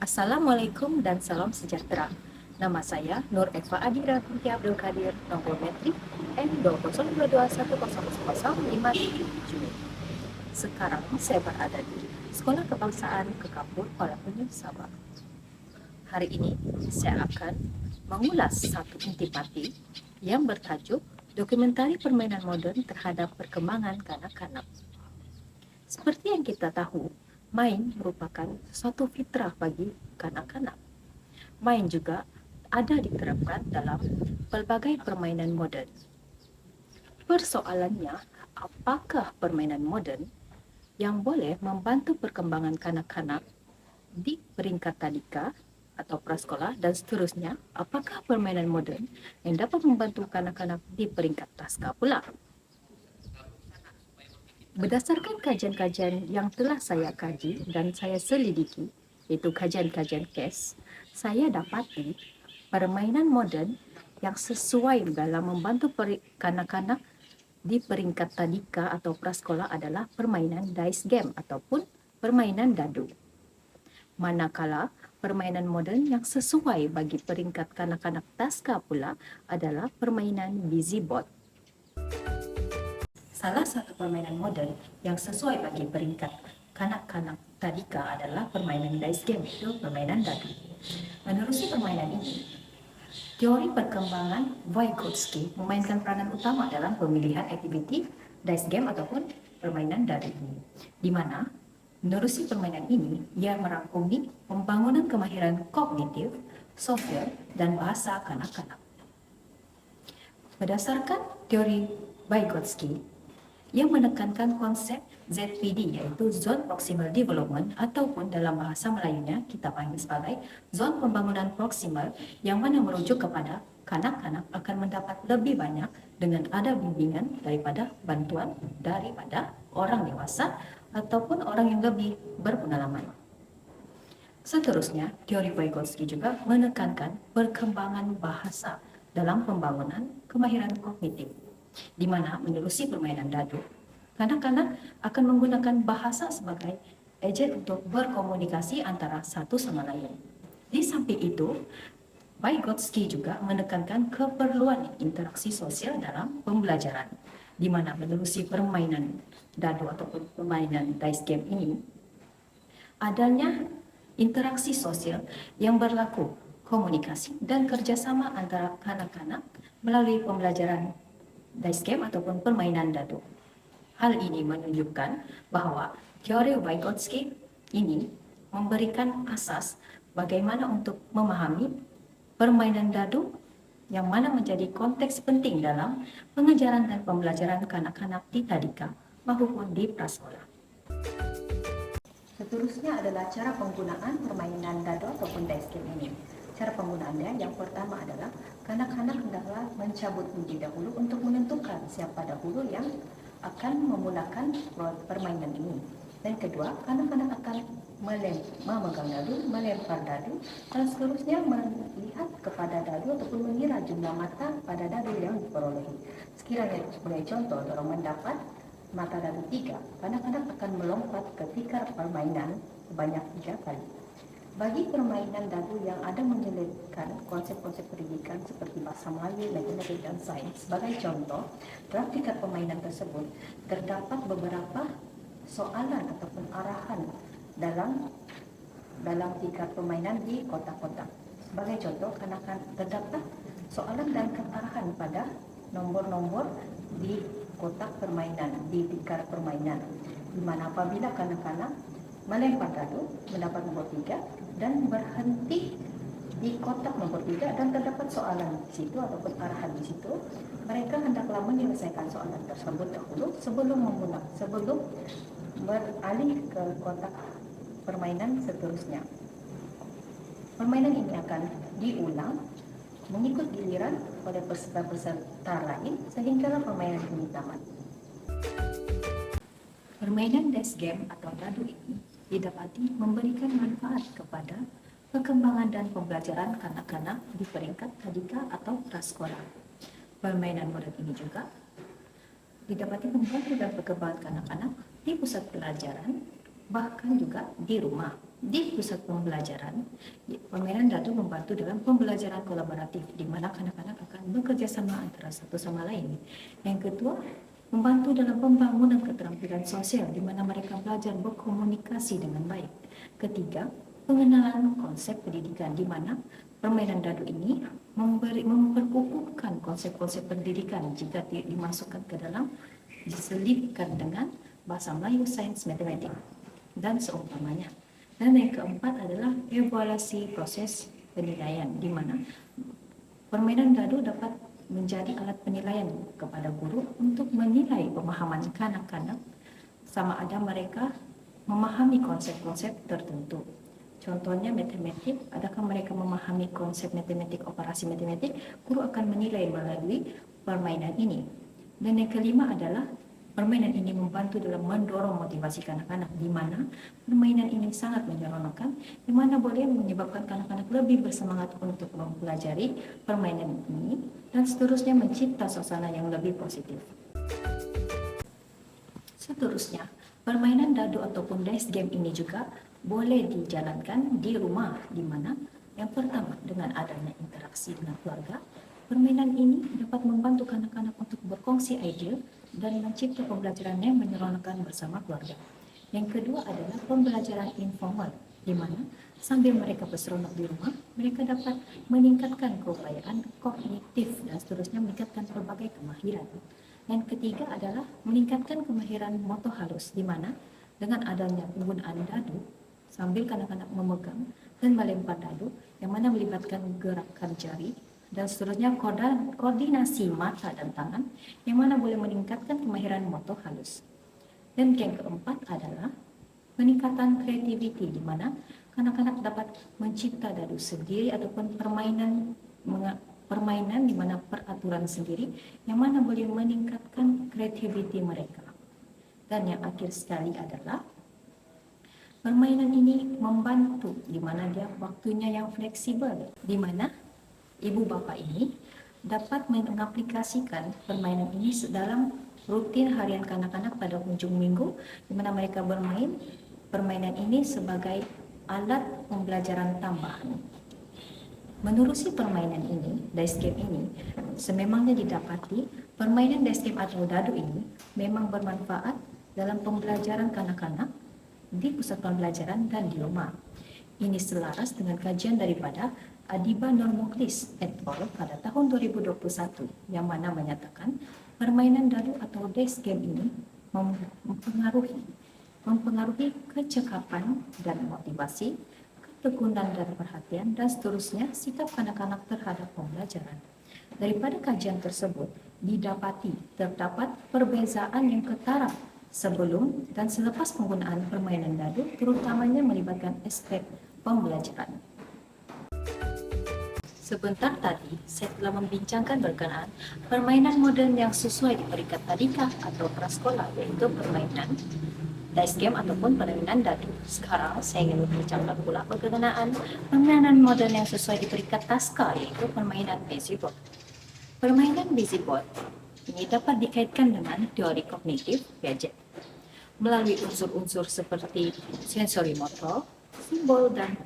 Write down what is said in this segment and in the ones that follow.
Assalamualaikum dan salam sejahtera. Nama saya Nur Eva Adira binti Abdul Qadir, nomor metrik M20221000577. Sekarang saya berada di Sekolah Kebangsaan Kekapur, Kuala Lumpur, Sabah. Hari ini saya akan mengulas satu intipati yang bertajuk Dokumentari Permainan Moden Terhadap Perkembangan Kanak-kanak. Seperti yang kita tahu, main merupakan suatu fitrah bagi kanak-kanak. Main juga ada diterapkan dalam pelbagai permainan moden. Persoalannya, apakah permainan moden yang boleh membantu perkembangan kanak-kanak di peringkat tadika atau prasekolah dan seterusnya, apakah permainan moden yang dapat membantu kanak-kanak di peringkat taska pula? Berdasarkan kajian-kajian yang telah saya kaji dan saya selidiki, iaitu kajian-kajian KES, saya dapati permainan moden yang sesuai dalam membantu kanak-kanak di peringkat tadika atau prasekolah adalah permainan dice game ataupun permainan dadu. Manakala permainan moden yang sesuai bagi peringkat kanak-kanak taska pula adalah permainan busy board. Salah satu permainan moden yang sesuai bagi peringkat kanak-kanak tadika adalah permainan dice game, itu permainan dadu. Menerusi permainan ini, teori perkembangan Vygotsky memainkan peranan utama dalam pemilihan aktiviti dice game ataupun permainan dadu ini, di mana menerusi permainan ini, ia merangkumi pembangunan kemahiran kognitif, sosial, dan bahasa kanak-kanak. Berdasarkan teori Vygotsky, yang menekankan konsep ZPD, iaitu Zone Proximal Development, ataupun dalam bahasa Melayunya kita panggil sebagai Zon Pembangunan Proksimal, yang mana merujuk kepada kanak-kanak akan mendapat lebih banyak dengan ada bimbingan daripada bantuan daripada orang dewasa ataupun orang yang lebih berpengalaman. Seterusnya, teori Vygotsky juga menekankan perkembangan bahasa dalam pembangunan kemahiran kognitif, di mana menerusi permainan dadu, kanak-kanak akan menggunakan bahasa sebagai ejen untuk berkomunikasi antara satu sama lain. Di samping itu, Vygotsky juga menekankan keperluan interaksi sosial dalam pembelajaran, di mana menerusi permainan dadu ataupun permainan dice game ini, adanya interaksi sosial yang berlaku, komunikasi dan kerjasama antara kanak-kanak melalui pembelajaran dice game ataupun permainan dadu. Hal ini menunjukkan bahwa teori Vygotsky ini memberikan asas bagaimana untuk memahami permainan dadu yang mana menjadi konteks penting dalam pengajaran dan pembelajaran kanak-kanak di tadika maupun di prasekolah. Seterusnya adalah cara penggunaan permainan dadu ataupun dice game ini. Cara penggunaannya yang pertama adalah kanak-kanak hendaklah mencabut undi dahulu untuk menentukan siapa dahulu yang akan menggunakan permainan ini. Dan kedua, kanak-kanak akan memegang dadu, melempar dadu, dan seterusnya melihat kepada dadu ataupun mengira jumlah mata pada dadu yang diperolehi. Sekiranya sebagai contoh, orang mendapat mata dadu 3, kanak-kanak akan melompat ke tikar permainan sebanyak 3 kali. Bagi permainan dadu yang ada menyelipkan konsep-konsep pendidikan seperti bahasa Melayu, matematik, dan sains, sebagai contoh, dalam tingkat permainan tersebut terdapat beberapa soalan ataupun arahan dalam tingkat permainan di kotak-kotak. Sebagai contoh, terdapat soalan dan arahan pada nombor-nombor di kotak permainan, di tikar permainan, di mana apabila kanak-kanak melempar dadu mendapat nomor 3 dan berhenti di kotak nomor 3 dan terdapat soalan di situ ataupun arahan di situ, mereka hendaklah menyelesaikan soalan tersebut dahulu sebelum beralih ke kotak permainan seterusnya. Permainan ini akan diulang mengikut giliran oleh peserta-peserta lain sehinggalah permainan ini tamat. Permainan dice game atau dadu ini didapati memberikan manfaat kepada perkembangan dan pembelajaran kanak-kanak di peringkat tadika atau prasekolah. Permainan moden ini juga didapati membantu dalam perkembangan kanak-kanak di pusat pelajaran, bahkan juga di rumah. Di pusat pembelajaran, permainan dadu membantu dalam pembelajaran kolaboratif di mana kanak-kanak akan bekerja sama antara satu sama lain. Yang kedua, membantu dalam pembangunan keterampilan sosial di mana mereka belajar berkomunikasi dengan baik. Ketiga, pengenalan konsep pendidikan di mana permainan dadu ini memperkukuhkan konsep-konsep pendidikan jika dimasukkan ke dalam, diselipkan dengan bahasa Melayu, sains, matematik, dan seumpamanya. Dan yang keempat adalah evaluasi proses penilaian, di mana permainan dadu dapat menjadi alat penilaian kepada guru untuk menilai pemahaman kanak-kanak sama ada mereka memahami konsep-konsep tertentu. Contohnya matematik, adakah mereka memahami konsep matematik, operasi matematik, guru akan menilai melalui permainan ini. Dan yang kelima adalah permainan ini membantu dalam mendorong motivasi kanak-kanak, di mana permainan ini sangat menyeronokkan, di mana boleh menyebabkan kanak-kanak lebih bersemangat untuk mempelajari permainan ini, dan seterusnya mencipta suasana yang lebih positif. Seterusnya, permainan dadu ataupun dice game ini juga boleh dijalankan di rumah, di mana yang pertama dengan adanya interaksi dengan keluarga, permainan ini dapat membantu kanak-kanak untuk berkongsi ide dan mencipta pembelajaran yang menyeronokkan bersama keluarga. Yang kedua adalah pembelajaran informal, di mana sambil mereka berseronok di rumah, mereka dapat meningkatkan keupayaan kognitif dan seterusnya meningkatkan berbagai kemahiran. Yang ketiga adalah meningkatkan kemahiran motor halus, di mana dengan adanya penggunaan dadu sambil kanak-kanak memegang dan melempar dadu yang mana melibatkan gerakan jari dan seterusnya koordinasi mata dan tangan yang mana boleh meningkatkan kemahiran motor halus. Dan yang keempat adalah peningkatan kreativiti, di mana kanak-kanak dapat mencipta dadu sendiri ataupun permainan di mana peraturan sendiri yang mana boleh meningkatkan kreativiti mereka. Dan yang akhir sekali adalah permainan ini membantu di mana dia waktunya yang fleksibel, di mana ibu bapa ini dapat mengaplikasikan permainan ini dalam rutin harian kanak-kanak pada ujung minggu, di mana mereka bermain permainan ini sebagai alat pembelajaran tambahan. Menerusi permainan ini, dice game ini, sememangnya didapati permainan dice game atau dadu ini memang bermanfaat dalam pembelajaran kanak-kanak di pusat pembelajaran dan di rumah. Ini selaras dengan kajian daripada Adiba Normoklis et al. Pada tahun 2021 yang mana menyatakan permainan dadu atau dice game ini mempengaruhi kecekapan dan motivasi, ketekunan dan perhatian, dan seterusnya sikap kanak-kanak terhadap pembelajaran. Daripada kajian tersebut didapati terdapat perbezaan yang ketara sebelum dan selepas penggunaan permainan dadu, terutamanya melibatkan aspek pembelajaran. Sebentar tadi, saya telah membincangkan berkenaan permainan moden yang sesuai di peringkat tadika atau prasekolah, yaitu permainan dice game ataupun permainan dadu. Sekarang saya ingin membincangkan pula berkenaan permainan moden yang sesuai di peringkat taska, yaitu permainan busy board. Permainan busy board ini dapat dikaitkan dengan teori kognitif Piaget melalui unsur-unsur seperti sensori motor, simbol, dan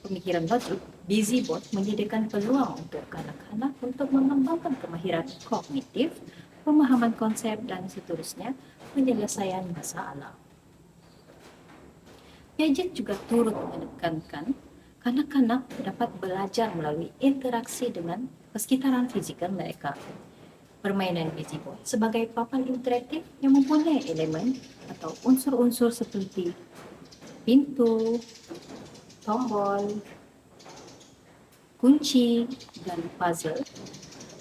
pemikiran logik. Busy board menyediakan peluang untuk kanak-kanak untuk mengembangkan kemahiran kognitif, pemahaman konsep, dan seterusnya penyelesaian masalah. Piaget juga turut menekankan kanak-kanak dapat belajar melalui interaksi dengan persekitaran fizikal mereka. Permainan busy board sebagai papan interaktif yang mempunyai elemen atau unsur-unsur seperti pintu, tombol, kunci, dan puzzle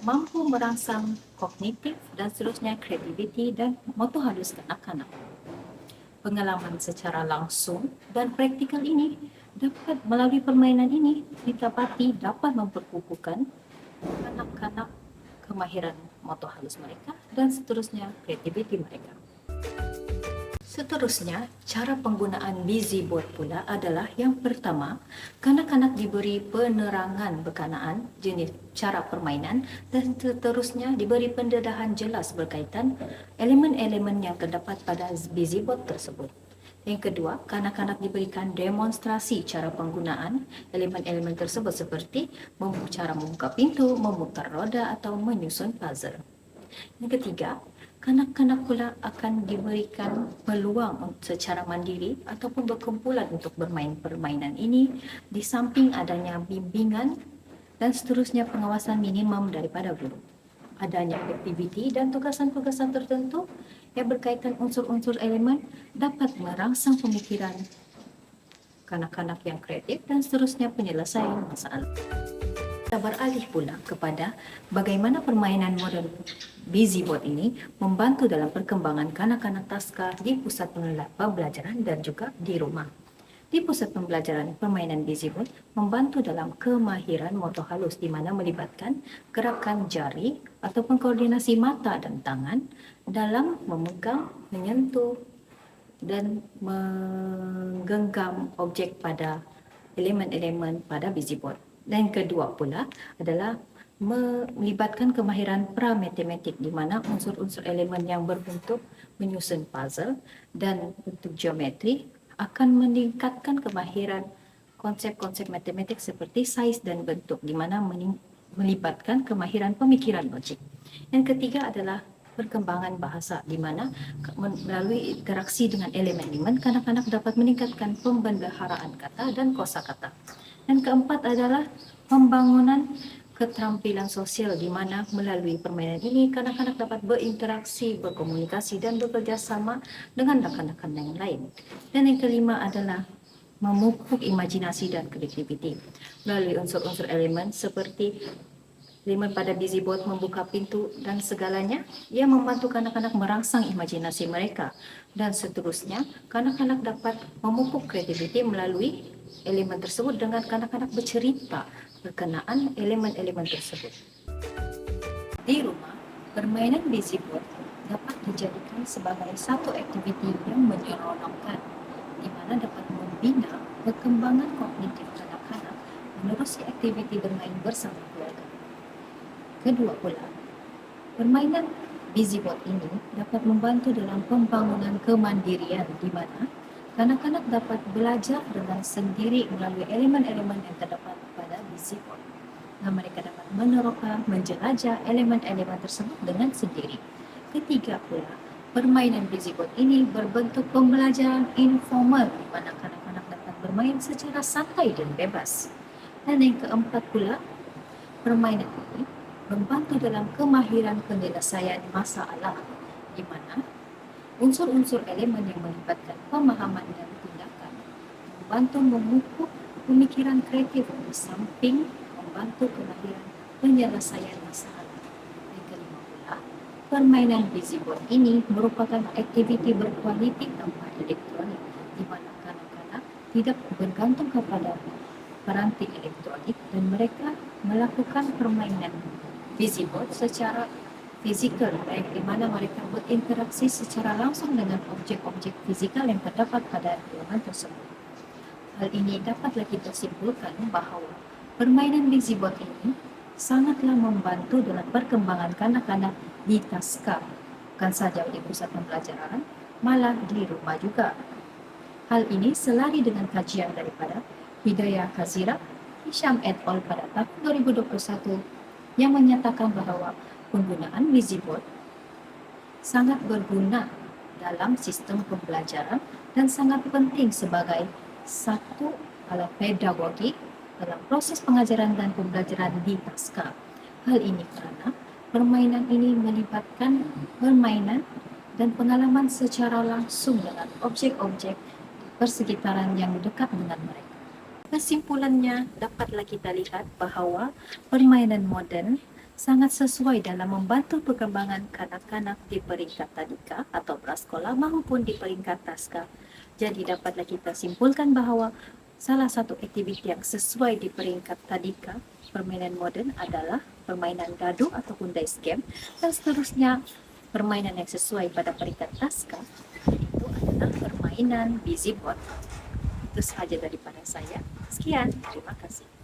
mampu merangsang kognitif dan seterusnya kreativiti dan motor halus kanak-kanak. Pengalaman secara langsung dan praktikal ini dapat melalui permainan ini didapati dapat memperkukuhkan kanak-kanak kemahiran motor halus mereka dan seterusnya kreativiti mereka. Seterusnya, cara penggunaan busy board pula adalah yang pertama, kanak-kanak diberi penerangan berkenaan jenis cara permainan dan seterusnya diberi pendedahan jelas berkaitan elemen-elemen yang terdapat pada busy board tersebut. Yang kedua, kanak-kanak diberikan demonstrasi cara penggunaan elemen-elemen tersebut seperti cara membuka pintu, memutar roda atau menyusun puzzle. Yang ketiga, kanak-kanak pula akan diberikan peluang secara mandiri ataupun berkumpulan untuk bermain permainan ini di samping adanya bimbingan dan seterusnya pengawasan minimum daripada guru. Adanya aktiviti dan tugasan-tugasan tertentu yang berkaitan unsur-unsur elemen dapat merangsang pemikiran kanak-kanak yang kreatif dan seterusnya penyelesaian masalah. Kita beralih pula kepada bagaimana permainan moden Busyboard ini membantu dalam perkembangan kanak-kanak taska di pusat pembelajaran dan juga di rumah. Di pusat pembelajaran, permainan Busyboard membantu dalam kemahiran motor halus di mana melibatkan gerakan jari ataupun koordinasi mata dan tangan dalam memegang, menyentuh dan menggenggam objek pada elemen-elemen pada Busyboard. Dan kedua pula adalah melibatkan kemahiran pra-matematik di mana unsur-unsur elemen yang berbentuk menyusun puzzle dan bentuk geometri akan meningkatkan kemahiran konsep-konsep matematik seperti saiz dan bentuk di mana melibatkan kemahiran pemikiran logik. Yang ketiga adalah perkembangan bahasa di mana melalui interaksi dengan elemen-elemen kanak-kanak dapat meningkatkan pembendaharaan kata dan kosakata. Dan keempat adalah pembangunan keterampilan sosial di mana melalui permainan ini kanak-kanak dapat berinteraksi, berkomunikasi dan bekerja sama dengan rakan-rakan yang lain. Dan yang kelima adalah memupuk imajinasi dan kreativiti melalui unsur-unsur elemen seperti elemen pada Busyboard membuka pintu dan segalanya, ia membantu kanak-kanak merangsang imajinasi mereka dan seterusnya kanak-kanak dapat memupuk kreativiti melalui elemen tersebut dengan kanak-kanak bercerita berkenaan elemen-elemen tersebut. Di rumah, permainan Busyboard dapat dijadikan sebagai satu aktiviti yang menyeronokkan, di mana dapat membina perkembangan kognitif kanak-kanak menerusi aktiviti bermain bersama keluarga. Kedua pula, permainan Busyboard ini dapat membantu dalam pembangunan kemandirian di mana kanak-kanak dapat belajar dengan sendiri melalui elemen-elemen yang terdapat pada Busyboard. Dan mereka dapat meneroka, menjelajah elemen-elemen tersebut dengan sendiri. Ketiga pula, permainan Busyboard ini berbentuk pembelajaran informal di mana kanak-kanak dapat bermain secara santai dan bebas. Dan yang keempat pula, permainan ini membantu dalam kemahiran penyelesaian masalah di mana unsur-unsur elemen yang melibatkan pemahaman dan tindakan membantu memupuk pemikiran kreatif di samping membantu kemahiran penyelesaian masalah. Yang kelima pula, permainan Busyboard ini merupakan aktiviti berkualiti tanpa elektronik di mana kanak-kanak tidak bergantung kepada peranti elektronik dan mereka melakukan permainan Busyboard secara fizikal, baik di mana mereka berinteraksi secara langsung dengan objek-objek fizikal yang terdapat pada elemen tersebut. Hal ini dapatlah kita simpulkan bahawa permainan Busyboard ini sangatlah membantu dalam perkembangan kanak-kanak di taska, bukan sahaja di pusat pembelajaran, malah di rumah juga. Hal ini selari dengan kajian daripada Hidayah Kazira, Hisham et al. Pada tahun 2021 yang menyatakan bahawa penggunaan Busyboard sangat berguna dalam sistem pembelajaran dan sangat penting sebagai satu alat pedagogi dalam proses pengajaran dan pembelajaran di taska. Hal ini kerana permainan ini melibatkan permainan dan pengalaman secara langsung dengan objek-objek persekitaran yang dekat dengan mereka. Kesimpulannya, dapatlah kita lihat bahawa permainan moden sangat sesuai dalam membantu perkembangan kanak-kanak di peringkat tadika atau prasekolah maupun di peringkat taska. Jadi dapatlah kita simpulkan bahawa salah satu aktiviti yang sesuai di peringkat tadika permainan moden adalah permainan gaduh ataupun dice game, dan seterusnya permainan yang sesuai pada peringkat taska itu adalah permainan Busyboard. Itu sahaja daripada saya. Sekian, terima kasih.